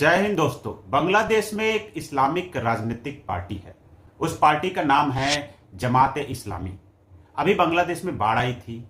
जय हिंद दोस्तों। बांग्लादेश में एक इस्लामिक राजनीतिक पार्टी है। उस पार्टी का नाम है जमात इस्लामी। अभी बांग्लादेश में बाढ़ आई थी।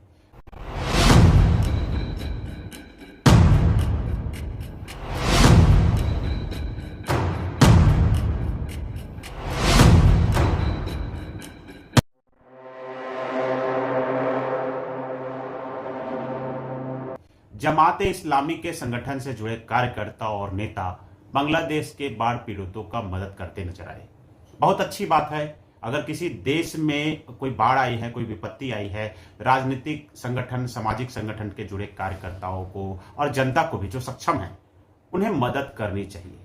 जमात इस्लामी के संगठन से जुड़े कार्यकर्ता और नेता बांग्लादेश के बाढ़ पीड़ितों का मदद करते नजर आए। बहुत अच्छी बात है। अगर किसी देश में कोई बाढ़ आई है, कोई विपत्ति आई है, राजनीतिक संगठन, सामाजिक संगठन के जुड़े कार्यकर्ताओं को और जनता को भी जो सक्षम है उन्हें मदद करनी चाहिए।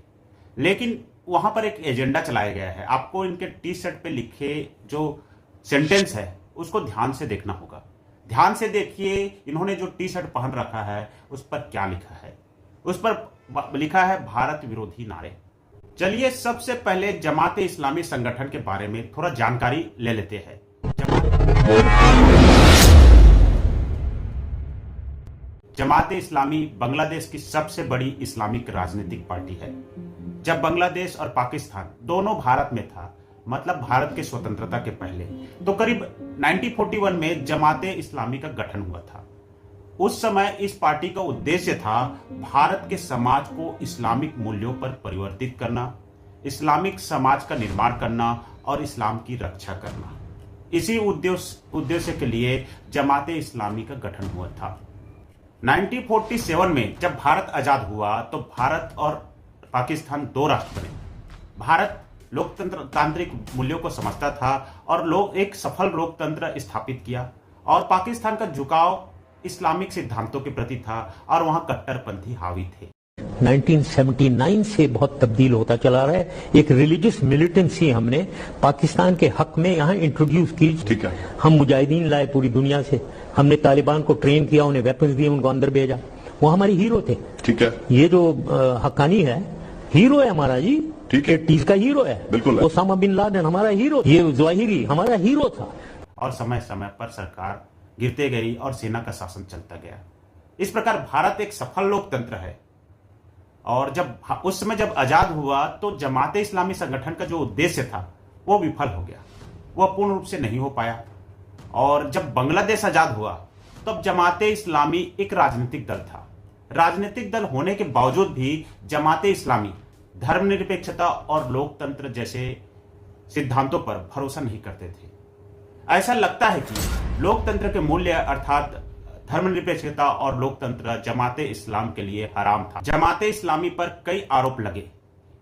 लेकिन वहां पर एक एजेंडा चलाया गया है। आपको इनके टी शर्ट पे लिखे जो सेंटेंस है उसको ध्यान से देखना होगा। ध्यान से देखिए, इन्होंने जो टी शर्ट पहन रखा है उस पर क्या लिखा है। उस पर लिखा है भारत विरोधी नारे। चलिए सबसे पहले जमात इस्लामी संगठन के बारे में थोड़ा जानकारी ले लेते हैं। जमात इस्लामी बांग्लादेश की सबसे बड़ी इस्लामिक राजनीतिक पार्टी है। जब बांग्लादेश और पाकिस्तान दोनों भारत में था, मतलब भारत के स्वतंत्रता के पहले, तो करीब 1941 में जमाते इस्लामी का गठन हुआ था। उस समय इस पार्टी का उद्देश्य था भारत के समाज को इस्लामिक मूल्यों पर परिवर्तित करना, इस्लामिक समाज का निर्माण करना और इस्लाम की रक्षा करना। इसी उद्देश्य के लिए जमाते इस्लामी का गठन हुआ था। 1947 में जब भारत आजाद हुआ तो भारत और पाकिस्तान दो राष्ट्र बने। भारत तांत्रिक मूल्यों को समझता था और लोग एक सफल लोकतंत्र स्थापित किया, और पाकिस्तान का झुकाव इस्लामिक सिद्धांतों के प्रति था और वहां कट्टरपंथी हावी थे। 1979 से बहुत तब्दील होता चला रहा है। एक रिलीजियस मिलिटेंसी हमने पाकिस्तान के हक में यहाँ इंट्रोड्यूस की। ठीक है। हम मुजाहिदीन लाए पूरी दुनिया से। हमने तालिबान को ट्रेन किया, उन्हें वेपन्स दिए, उनको अंदर भेजा। वो हमारे हीरो थे। ठीक है। ये जो हक्कानी है, हीरो है हमारा जी। ठीक है। 80s का हीरो है। बिल्कुल। ओसामा बिन लादेन हमारा हीरो, ये ज़वाहिरी हमारा हीरो था। और समय समय पर सरकार गिरते गई और सेना का शासन चलता गया। इस प्रकार भारत एक सफल लोकतंत्र है। और उस समय जब आजाद हुआ तो जमात इस्लामी संगठन का जो उद्देश्य था वो विफल हो गया, वह पूर्ण रूप से नहीं हो पाया। और जब बांग्लादेश आजाद हुआ तब जमात इस्लामी एक राजनीतिक दल था। राजनीतिक दल होने के बावजूद भी जमात इस्लामी धर्मनिरपेक्षता और लोकतंत्र जैसे सिद्धांतों पर भरोसा नहीं करते थे। ऐसा लगता है कि लोकतंत्र के मूल्य अर्थात धर्मनिरपेक्षता और लोकतंत्र जमाते इस्लाम के लिए हराम था। जमाते इस्लामी पर कई आरोप लगे।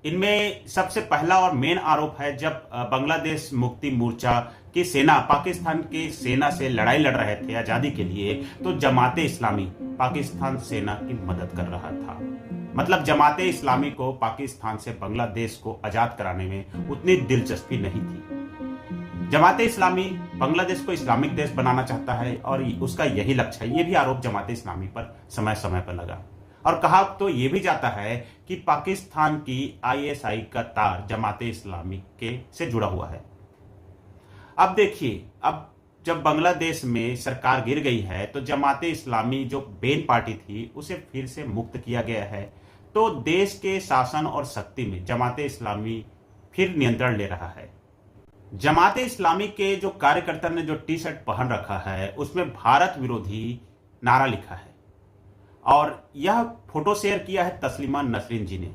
इनमें सबसे पहला और मेन आरोप है, जब बांग्लादेश मुक्ति मोर्चा की सेना पाकिस्तान की सेना से लड़ाई लड़ रहे थे आजादी के लिए, तो जमाते इस्लामी पाकिस्तान सेना की मदद कर रहा था। मतलब जमाते इस्लामी को पाकिस्तान से बांग्लादेश को आजाद कराने में उतनी दिलचस्पी नहीं थी। जमाते इस्लामी बांग्लादेश को इस्लामिक देश बनाना चाहता है और उसका यही लक्ष्य है। ये भी आरोप जमाते इस्लामी पर समय समय पर लगा। और कहा तो ये भी जाता है कि पाकिस्तान की ISI का तार जमाते इस्लामी के से जुड़ा हुआ है। अब देखिए, अब जब बांग्लादेश में सरकार गिर गई है तो जमाते इस्लामी जो बेन पार्टी थी उसे फिर से मुक्त किया गया है। तो देश के शासन और शक्ति में जमाते इस्लामी फिर नियंत्रण ले रहा है। जमाते इस्लामी के जो कार्यकर्ता ने जो टी शर्ट पहन रखा है उसमें भारत विरोधी नारा लिखा है, और यह फोटो शेयर किया है तस्लीमा नसरीन जी ने।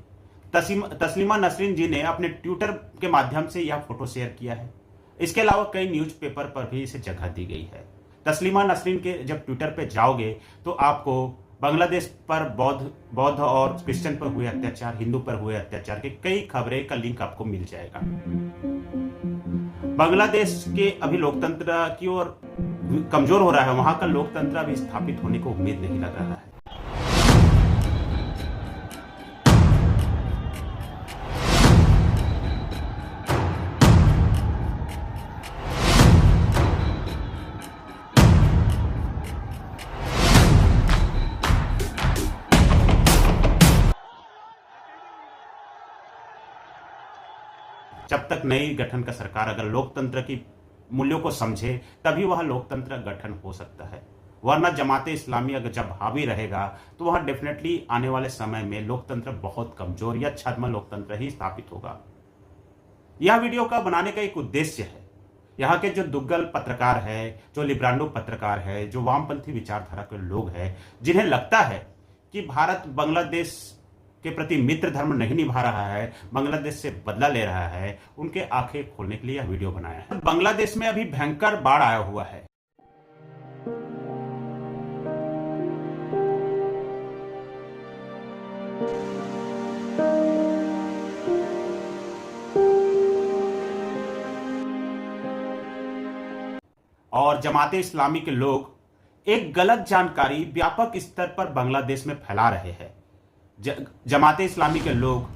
तस्लीमा नसरीन जी ने अपने ट्विटर के माध्यम से यह फोटो शेयर किया है। इसके अलावा कई न्यूज़पेपर पर भी इसे जगह दी गई है। तस्लीमा नसरीन के जब ट्विटर पे जाओगे तो आपको बांग्लादेश पर बौद्ध और क्रिश्चियन पर हुए अत्याचार, हिंदू पर हुए अत्याचार के कई खबरें का लिंक आपको मिल जाएगा। बांग्लादेश के अभी लोकतंत्र की ओर कमजोर हो रहा है। वहां का लोकतंत्र अभी स्थापित होने को उम्मीद नहीं लग रहा है। जब तक नई गठन का सरकार अगर लोकतंत्र की मूल्यों को समझे तभी वह लोकतंत्र गठन हो सकता है। वरना जमाते इस्लामी अगर जब हावी रहेगा तो वहां डेफिनेटली आने वाले समय में लोकतंत्र बहुत कमजोर या छद्म लोकतंत्र ही स्थापित होगा। यह वीडियो का बनाने का एक उद्देश्य है, यहाँ के जो दुग्गल पत्रकार है, जो लिब्रांडो पत्रकार है, जो वामपंथी विचारधारा के लोग हैं, जिन्हें लगता है कि भारत बांग्लादेश के प्रति मित्र धर्म नहीं निभा रहा है, बांग्लादेश से बदला ले रहा है, उनके आंखें खोलने के लिए यह वीडियो बनाया है। बांग्लादेश में अभी भयंकर बाढ़ आया हुआ है। और जमाते इस्लामी के लोग एक गलत जानकारी व्यापक स्तर पर बांग्लादेश में फैला रहे हैं। जमाते इस्लामी के लोग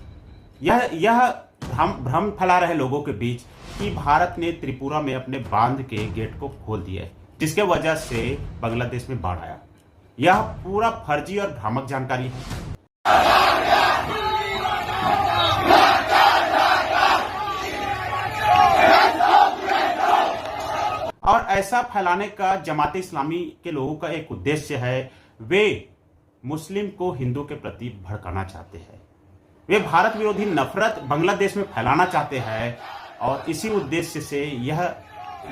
यह भ्रम फैला रहे लोगों के बीच कि भारत ने त्रिपुरा में अपने बांध के गेट को खोल दिया, जिसके वजह से बांग्लादेश में बाढ़ आया। यह पूरा फर्जी और भ्रामक जानकारी है। और ऐसा फैलाने का जमाते इस्लामी के लोगों का एक उद्देश्य है, वे मुस्लिम को हिंदू के प्रति भड़काना चाहते हैं। वे भारत विरोधी नफरत बांग्लादेश में फैलाना चाहते हैं और इसी उद्देश्य से यह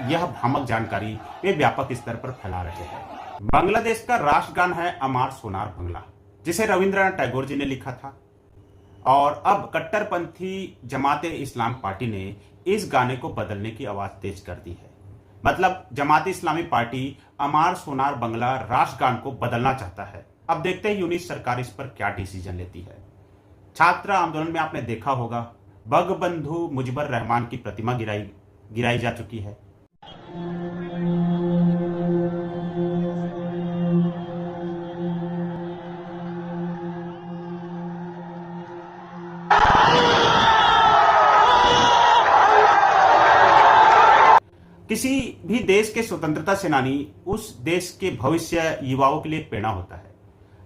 भ्रामक जानकारी वे व्यापक स्तर पर फैला रहे हैं। बांग्लादेश का राष्ट्रगान है अमार सोनार बंगला, जिसे रविंद्रनाथ टैगोर जी ने लिखा था। और अब कट्टरपंथी जमाते इस्लाम पार्टी ने इस गाने को बदलने की आवाज तेज कर दी है। मतलब जमाते इस्लामी पार्टी अमार सोनार बंगला राष्ट्रगान को बदलना चाहता है। अब देखते हैं यूनिस सरकार इस पर क्या डिसीजन लेती है। छात्र आंदोलन में आपने देखा होगा, बंगबंधु मुजिबर रहमान की प्रतिमा गिराई जा चुकी है। किसी भी देश के स्वतंत्रता सेनानी उस देश के भविष्य युवाओं के लिए प्रेरणा होता है।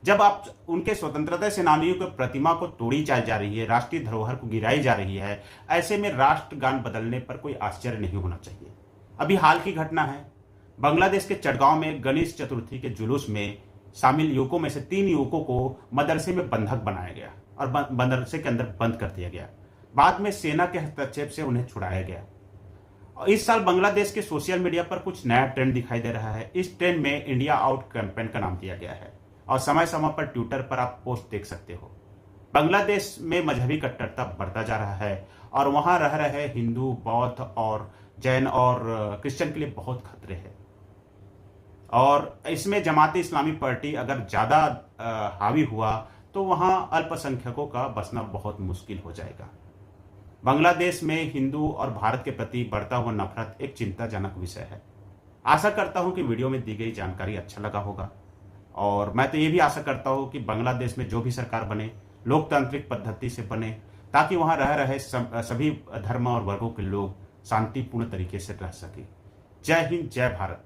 जब आप उनके स्वतंत्रता सेनानियों की प्रतिमा को तोड़ी जा रही है, राष्ट्रीय धरोहर को गिराई जा रही है, ऐसे में राष्ट्रगान बदलने पर कोई आश्चर्य नहीं होना चाहिए। अभी हाल की घटना है, बांग्लादेश के चटगांव में गणेश चतुर्थी के जुलूस में शामिल युवकों में से 3 युवकों को मदरसे में बंधक बनाया गया और मदरसे के अंदर बंद कर दिया गया। बाद में सेना के हस्तक्षेप से उन्हें छुड़ाया गया। इस साल बांग्लादेश के सोशल मीडिया पर कुछ नया ट्रेंड दिखाई दे रहा है। इस ट्रेंड में इंडिया आउट कैंपेन का नाम दिया गया है और समय समय पर ट्विटर पर आप पोस्ट देख सकते हो। बांग्लादेश में मजहबी कट्टरता बढ़ता जा रहा है और वहां रह रहे हिंदू, बौद्ध और जैन और क्रिश्चियन के लिए बहुत खतरे हैं। और इसमें जमाते इस्लामी पार्टी अगर ज्यादा हावी हुआ तो वहां अल्पसंख्यकों का बसना बहुत मुश्किल हो जाएगा। बांग्लादेश में हिंदू और भारत के प्रति बढ़ता हुआ नफरत एक चिंताजनक विषय है। आशा करता हूं कि वीडियो में दी गई जानकारी अच्छा लगा होगा और मैं तो ये भी आशा करता हूं कि बांग्लादेश में जो भी सरकार बने लोकतांत्रिक पद्धति से बने, ताकि वहां रह रहे सभी धर्म और वर्गों के लोग शांतिपूर्ण तरीके से रह सके। जय हिंद, जय भारत।